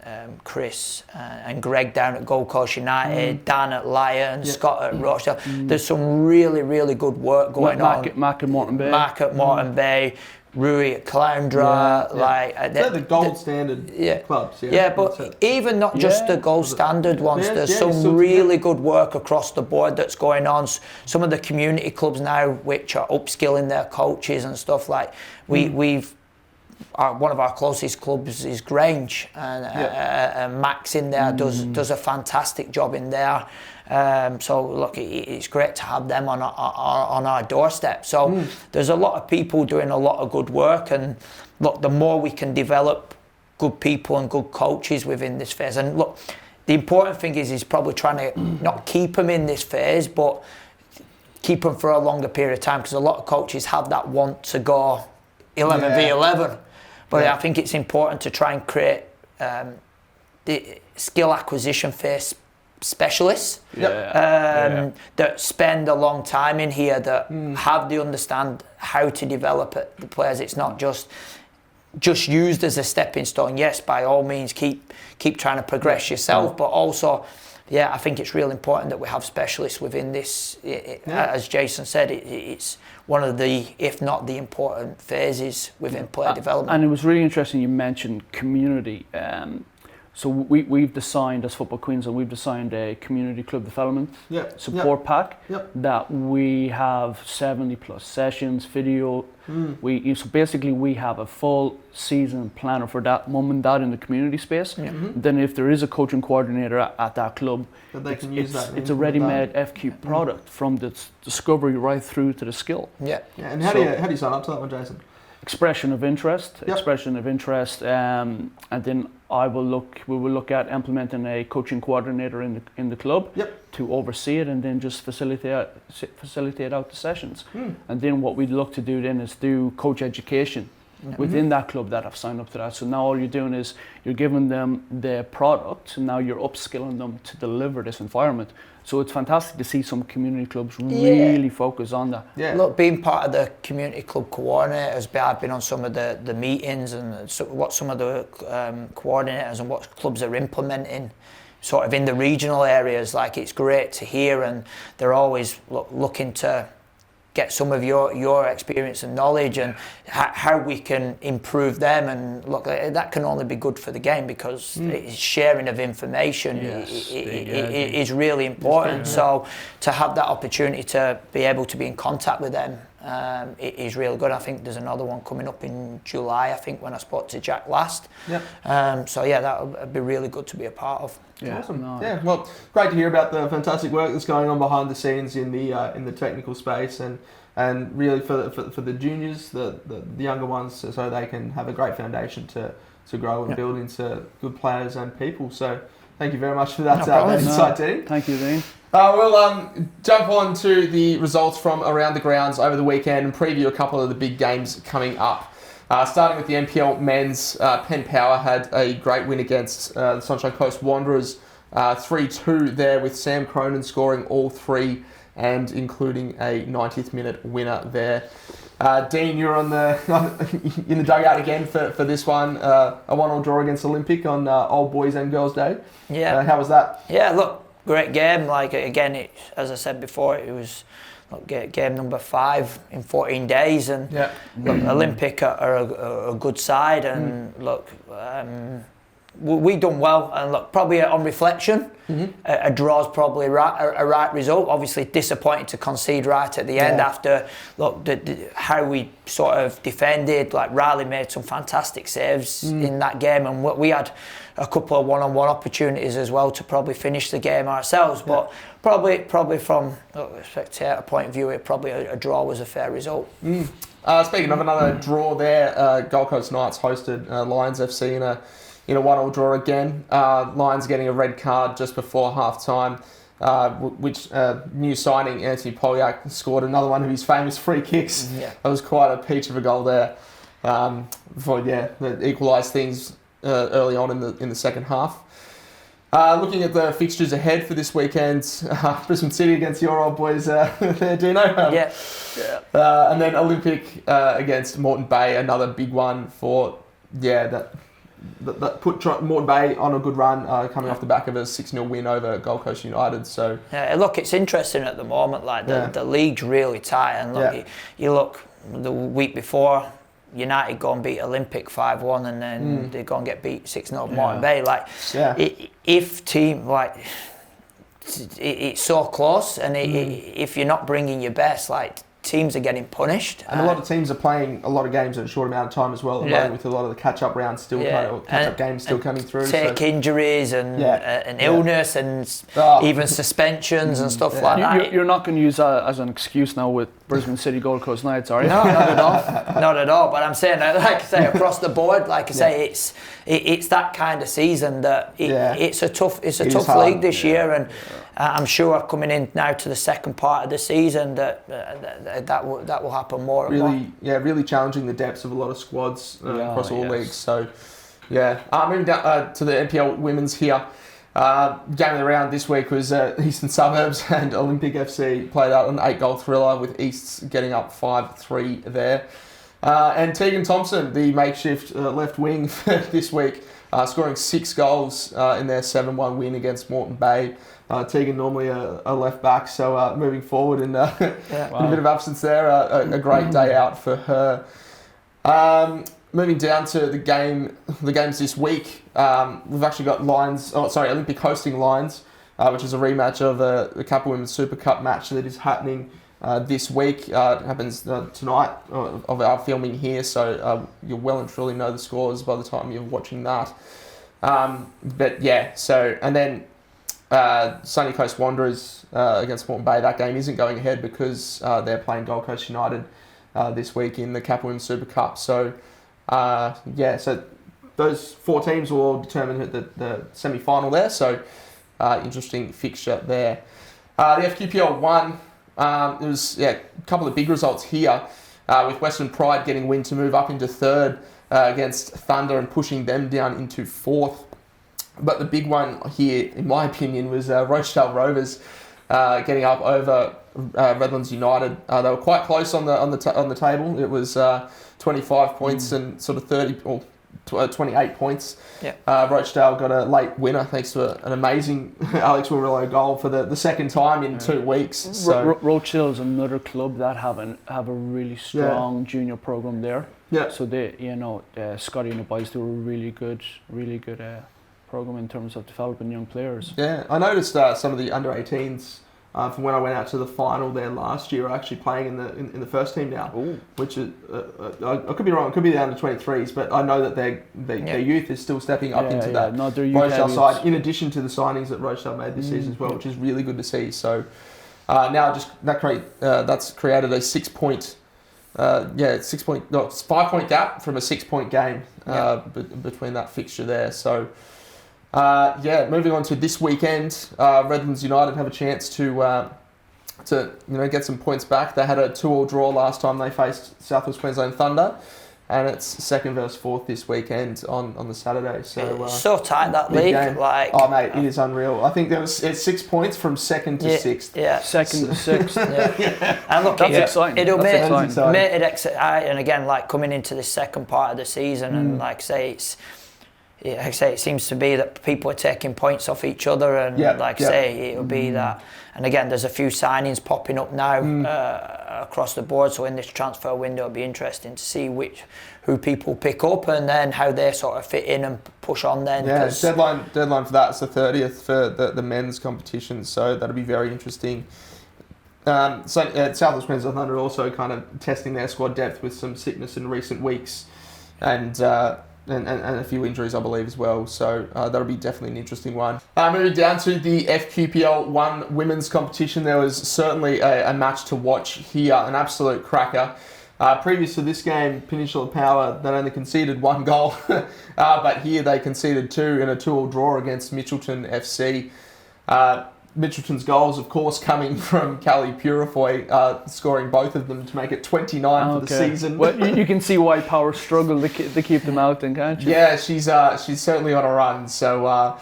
Chris and Greg down at Gold Coast United, Dan at Lions, Scott at Rochdale. There's some really good work going on. Mark at Moreton Bay. Mark at Moreton Bay. Rui at Caloundra, they're the gold standard clubs. But even not just the gold standard ones, there's some really good work across the board that's going on. Some of the community clubs now, which are upskilling their coaches and stuff, like we've one of our closest clubs is Grange, and Max in there does a fantastic job in there. So look, it's great to have them on our doorstep. So there's a lot of people doing a lot of good work, and look, the more we can develop good people and good coaches within this phase, and look, the important thing is probably trying to not keep them in this phase, but keep them for a longer period of time, because a lot of coaches have that want to go 11v11. But I think it's important to try and create the skill acquisition phase specialists that spend a long time in here, that understand how to develop the players. It's not just used as a stepping stone. Yes, by all means, keep trying to progress yourself, but also, I think it's really important that we have specialists within this. As Jason said, it's one of the, if not the important phases within player development. And it was really interesting you mentioned community. So we've designed, as Football Queensland, we've designed a community club development support pack that we have 70 plus sessions, video. So basically we have a full season planner for that mum and dad in the community space. Then if there is a coaching coordinator at that club, it's a ready-made FQ product from the discovery right through to the skill. And how do you sign up to that one, Jason? Expression of interest, and then we will look at implementing a coaching coordinator in the club to oversee it, and then just facilitate out the sessions. And then what we'd look to do then is do coach education within that club that have signed up to that. So now all you're doing is you're giving them their product, and now you're upskilling them to deliver this environment. So it's fantastic to see some community clubs really focus on that. Look, being part of the community club coordinators, I've been on some of the meetings and what some of the coordinators and what clubs are implementing sort of in the regional areas. Like, it's great to hear, and they're always looking to get some of your experience and knowledge, and how we can improve them. And look, that can only be good for the game, because sharing of information is really important. So to have that opportunity to be able to be in contact with them is really good. I think there's another one coming up in July, I think, when I spoke to Jack last. That would be really good to be a part of. Awesome. Well, great to hear about the fantastic work that's going on behind the scenes in the technical space, and really for the juniors, the younger ones, so they can have a great foundation to grow and build into good players and people. So thank you very much for that insight, Dean. Thank you, Dean. We'll jump on to the results from around the grounds over the weekend and preview a couple of the big games coming up. Starting with the NPL men's, Penn Power had a great win against the Sunshine Coast Wanderers, 3-2 there, with Sam Cronin scoring all three and including a 90th minute winner there. Dean, you're in the dugout again for this one. A 1-1 draw against Olympic on Old Boys and Girls Day. How was that? Look, great game. Like, again, as I said before, it was game number 5 in 14 days, and look, Olympic are a good side, and look, we done well, and look, probably on reflection, a draw's probably a right result. Obviously disappointing to concede right at the end after, look, how we sort of defended. Like, Riley made some fantastic saves in that game, and we had a couple of one-on-one opportunities as well to probably finish the game ourselves. But probably from a spectator point of view, a draw was a fair result. Speaking of another draw there, Gold Coast Knights hosted Lions FC in a 1-1 draw again. Lions getting a red card just before half-time, which new signing Anthony Polyak scored another one of his famous free kicks. That was quite a peach of a goal there. That equalised things early on in the second half. Looking at the fixtures ahead for this weekend, Brisbane City against your old boys there, Dino. And then Olympic against Moreton Bay, another big one for, that put Moreton Bay on a good run, coming off the back of a 6-0 win over Gold Coast United. So look, it's interesting at the moment. Like the league's really tight, and look, you look the week before, United go and beat Olympic 5-1, and then they go and get beat 6-0 Moreton Bay. Like, if team it's so close, and if you're not bringing your best, like, teams are getting punished. And a lot of teams are playing a lot of games in a short amount of time as well, with a lot of the catch-up rounds still catch-up games still coming through. Take injuries and illness and even suspensions and stuff like that. You're not going to use that as an excuse now with Brisbane City Gold Coast Knights, are you? No, not at all. Not at all. But I'm saying, like I say, across the board, like I say, it's that kind of season that it's a tough league this year, and I'm sure coming in now to the second part of the season that will happen more and more. Really challenging the depths of a lot of squads across all leagues. So, moving down to the NPL women's here. Game of the round this week was Eastern Suburbs and Olympic FC played out an 8-goal thriller, with Easts getting up 5-3 there. And Tegan Thompson, the makeshift left wing for this week, scoring 6 goals in their 7-1 win against Moreton Bay. Tegan normally a left back, so moving forward in a bit of absence there, a great day out for her. Moving down to the games this week, we've actually got Olympic hosting Lions, which is a rematch of the Capital Women's Super Cup match that is happening this week. It happens tonight of our filming here, so you'll well and truly know the scores by the time you're watching that. And then Sunny Coast Wanderers against Moreton Bay, that game isn't going ahead because they're playing Gold Coast United this week in the Capital Women's Super Cup. So so those 4 teams will all determine the semi-final there. So interesting fixture there. The FQPL 1, there was a couple of big results here, with Western Pride getting a win to move up into 3rd against Thunder and pushing them down into 4th. But the big one here, in my opinion, was Rochdale Rovers getting up over Redlands United. They were quite close on the table. It was 25 points and sort of 30 or 28 points. Rochdale got a late winner thanks to an amazing Alex Wilrillo goal for the second time in 2 weeks. So Rochdale is another club that have a really strong junior program there. So they, Scotty and the boys do a really good program in terms of developing young players. I noticed some of the under-18s from when I went out to the final there last year are actually playing in the first team now. Ooh. Which is I could be wrong. It could be the under-23s, but I know that their youth is still stepping up into that Rochdale side. In addition to the signings that Rochdale made this season as well, which is really good to see. So now that's created a 6-point. It's 5-point gap from a 6-point game between that fixture there. So. Moving on to this weekend, Redlands United have a chance to get some points back. They had a 2-2 draw last time they faced South West Queensland Thunder, and it's 2nd versus 4th this weekend on the Saturday. So it's so tight, that league. It is unreal. I think it's 6 points from 2nd to 6th. Yeah, 2nd to 6th. And look, that's exciting. It'll make it exciting. And again, like coming into the second part of the season, and it seems to be that people are taking points off each other, and it'll be that. And again, there's a few signings popping up now across the board. So in this transfer window, it'll be interesting to see who people pick up and then how they sort of fit in and push on. Then deadline for that is the 30th for the men's competition. So that'll be very interesting. South West Queensland Thunder also kind of testing their squad depth with some sickness in recent weeks, and a few injuries, I believe, as well. So that'll be definitely an interesting one. Moving down to the FQPL 1 women's competition, there was certainly a match to watch here, an absolute cracker. Previous to this game, Peninsula Power, they only conceded 1 goal, but here they conceded 2 in a 2-2 draw against Mitchelton FC. Mitchelton's goals, of course, coming from Callie Purifoy, scoring both of them to make it 29 for the season. Well, you can see why Power struggle to keep them out then, can't you? Yeah, she's certainly on a run. So,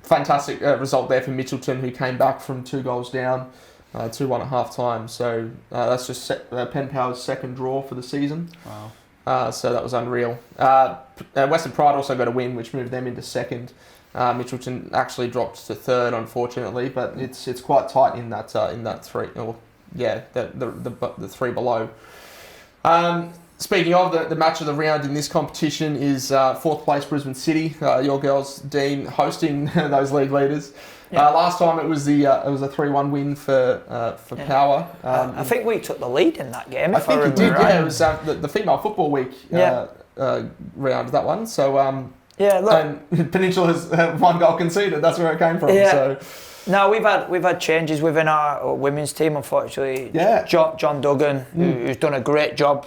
fantastic result there for Mitchelton, who came back from 2 goals down, 2-1 at half time. So that's just Penn Power's second draw for the season. Wow. So that was unreal. Western Pride also got a win, which moved them into second. Mitchelton actually dropped to third, unfortunately, but it's quite tight in that three. The three below. Speaking of the match of the round in this competition is 4th place Brisbane City. Your girls, Dean, hosting those league leaders. Yeah. Last time it was a 3-1 win for Power. I think we took the lead in that game. I think it did. Right. Yeah, it was the Female Football Week round, that one. So look, and Peninsula's 1 goal conceded. That's where it came from. Yeah. So. No, we've had changes within our women's team, unfortunately. Yeah. John Duggan, who's done a great job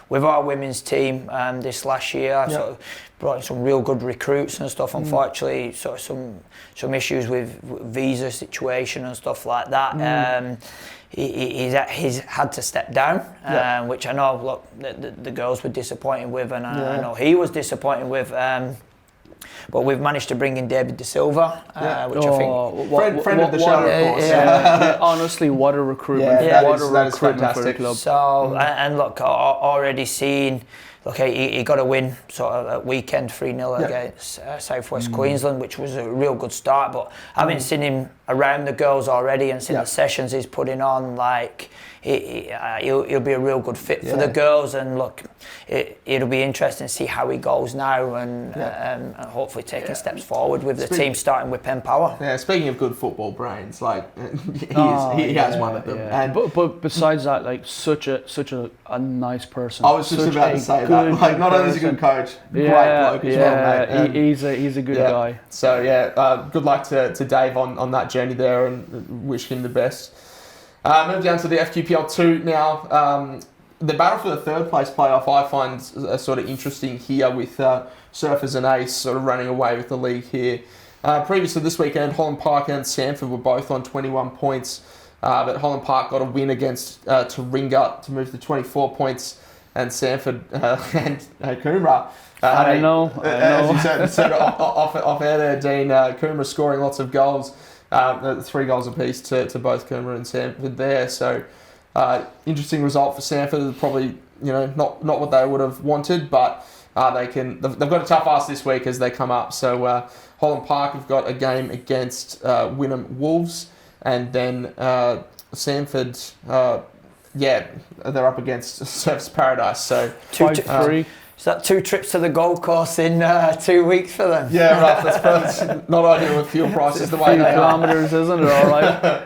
with our women's team this last year, sort of brought in some real good recruits and stuff. Unfortunately, sort of some issues with visa situation and stuff like that. He's had to step down, which I know. Look, the girls were disappointed with, and I know he was disappointed with. But we've managed to bring in David De Silva, which I think friend of the show, of course. Honestly, what a recruitment! That is fantastic for the club. So and look, already seen. Look, he got a win sort of at weekend 3-0 against Southwest Queensland, which was a real good start. But having seen him around the girls already and seen the sessions he's putting on, like he'll be a real good fit for the girls. And look, it'll be interesting to see how he goes now and hopefully taking steps forward with the team starting with Penn Power. Yeah, speaking of good football brains, like he has one of them. Yeah. And but besides that, like such a nice person. I was just about to say that. Like, not only is he a good coach, great bloke as well, mate. He's a good guy. So good luck to Dave on that journey there, and wish him the best. Move down to the FQPL 2 now. The battle for the 3rd place playoff I find sort of interesting here, with Surfers and Ace sort of running away with the league here. Previously this weekend, Holland Park and Sanford were both on 21 points, but Holland Park got a win against Taringa to move to 24 points, and Sanford and Coomera. I know. As you said off air there, Dean, Coomera scoring lots of goals, 3 goals apiece to both Coomera and Sanford there. So interesting result for Sanford. Probably not what they would have wanted, but they've got a tough ask this week as they come up. So Holland Park have got a game against Wynnum Wolves, and then Sanford. They're up against Surfers Paradise. So 5-3. Is that 2 trips to the golf course in 2 weeks for them? Yeah, rough. That's not ideal with fuel prices the way they are. Kilometres, isn't it? All right.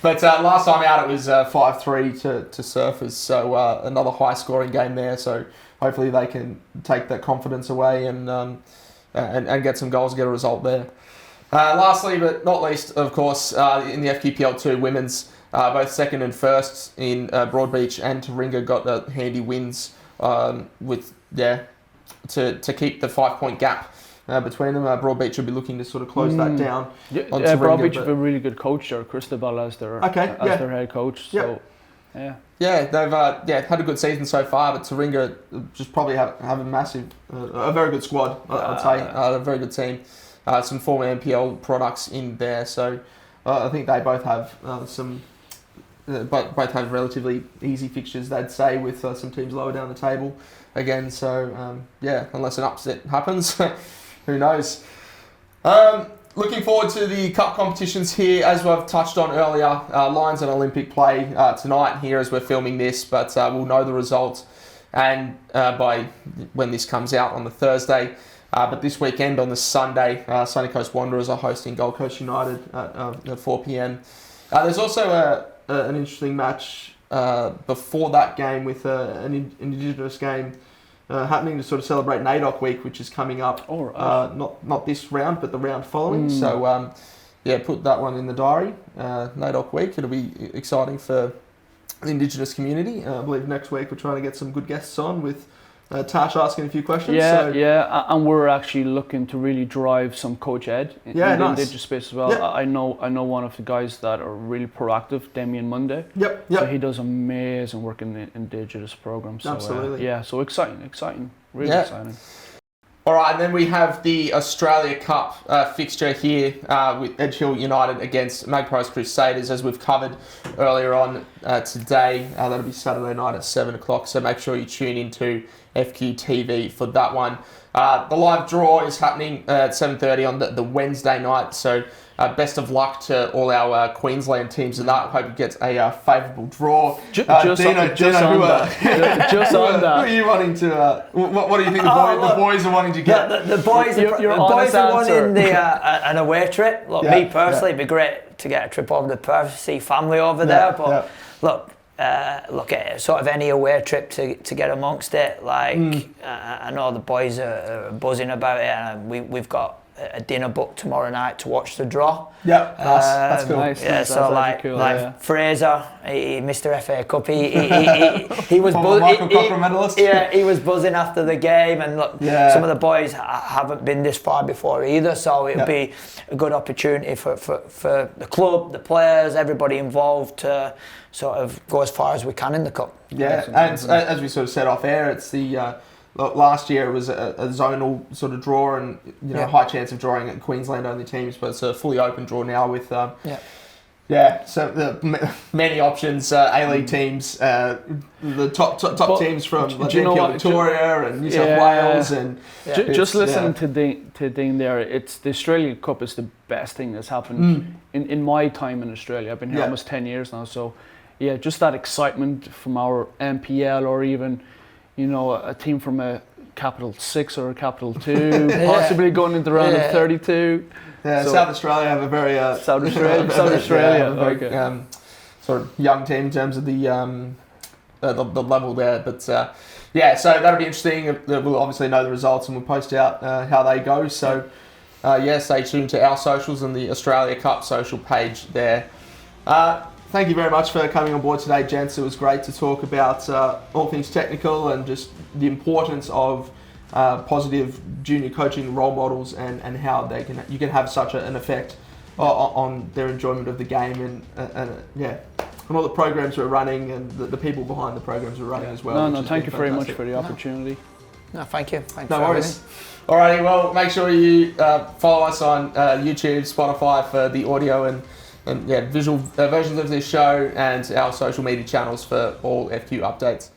But last time out it was 5-3 to Surfers. So another high-scoring game there. So hopefully they can take that confidence away and get some goals, get a result there. Lastly, but not least, of course, in the FQPL 2 women's. Both second and first in Broadbeach and Taringa got handy wins to keep the 5-point gap between them. Broadbeach will be looking to sort of close that down. Broadbeach have a really good coach there, Cristobal as their head coach. So they've had a good season so far, but Taringa just probably have a very good squad. I'd say a very good team. Some former NPL products in there, so I think they both have both have relatively easy fixtures, they'd say, with some teams lower down the table again. So unless an upset happens, who knows. Looking forward to the cup competitions here, as we've touched on earlier. Lions and Olympic play tonight here as we're filming this, but we'll know the result and by when this comes out on the Thursday. But this weekend on the Sunday, Sunny Coast Wanderers are hosting Gold Coast United at 4 p.m. There's also an interesting match before that game with an Indigenous game happening to sort of celebrate NAIDOC Week, which is coming up. Not this round, but the round following. So put that one in the diary. NAIDOC Week. It'll be exciting for the Indigenous community. I believe next week we're trying to get some good guests on with Tash asking a few questions. And we're actually looking to really drive some coach ed in the Indigenous space as well. Yep. I know one of the guys that are really proactive, Damien Monday. Yep. So he does amazing work in the Indigenous program. So, Absolutely. So exciting, really exciting. All right, and then we have the Australia Cup fixture here with Edge Hill United against Magpies Crusaders, as we've covered earlier on today. That'll be Saturday night at 7 o'clock, so make sure you tune into FQ TV for that one. The live draw is happening at 7:30 on the Wednesday night, so best of luck to all our Queensland teams in that. Hope you get a favourable draw. Just on that. Who are you wanting to? What do you think the boys are wanting to get? The boys are wanting an away trip. Look, me personally, it'd be great to get a trip over to Perth, see family over there. But look at sort of any away trip to get amongst it. Like I know the boys are buzzing about it, and we've got a dinner booked tomorrow night to watch the draw. Yeah, that's cool. Nice. Yeah, so Fraser, he Mr. FA Cup, he was medalist. Yeah, he was buzzing after the game, and look, some of the boys haven't been this far before either, so it'll be a good opportunity for the club, the players, everybody involved to sort of go as far as we can in the cup. Yeah, and as we sort of said off air, it's the last year it was a zonal sort of draw, and high chance of drawing at Queensland only teams, but it's a fully open draw now with so many options, A-League teams, the top teams from Victoria and New South Wales, and just listening to Dean there, it's the Australian Cup is the best thing that's happened in my time in Australia. I've been here almost 10 years now, so just that excitement from our NPL, or even a team from a Capital 6 or a Capital 2, possibly going into the round of 32. Yeah, so South Australia have a very South Australia, sort of young team in terms of the level there. But so that'll be interesting. We'll obviously know the results, and we'll post out how they go. So stay tuned to our socials and the Australia Cup social page there. Thank you very much for coming on board today, gents. It was great to talk about all things technical and just the importance of positive junior coaching role models and how you can have such an effect on their enjoyment of the game and all the programs we're running and the people behind the programs we're running as well. Thank you very much for the opportunity. No, thank you. Thanks no worries. Alrighty, well, make sure you follow us on YouTube, Spotify for the audio and visual versions of this show, and our social media channels for all FQ updates.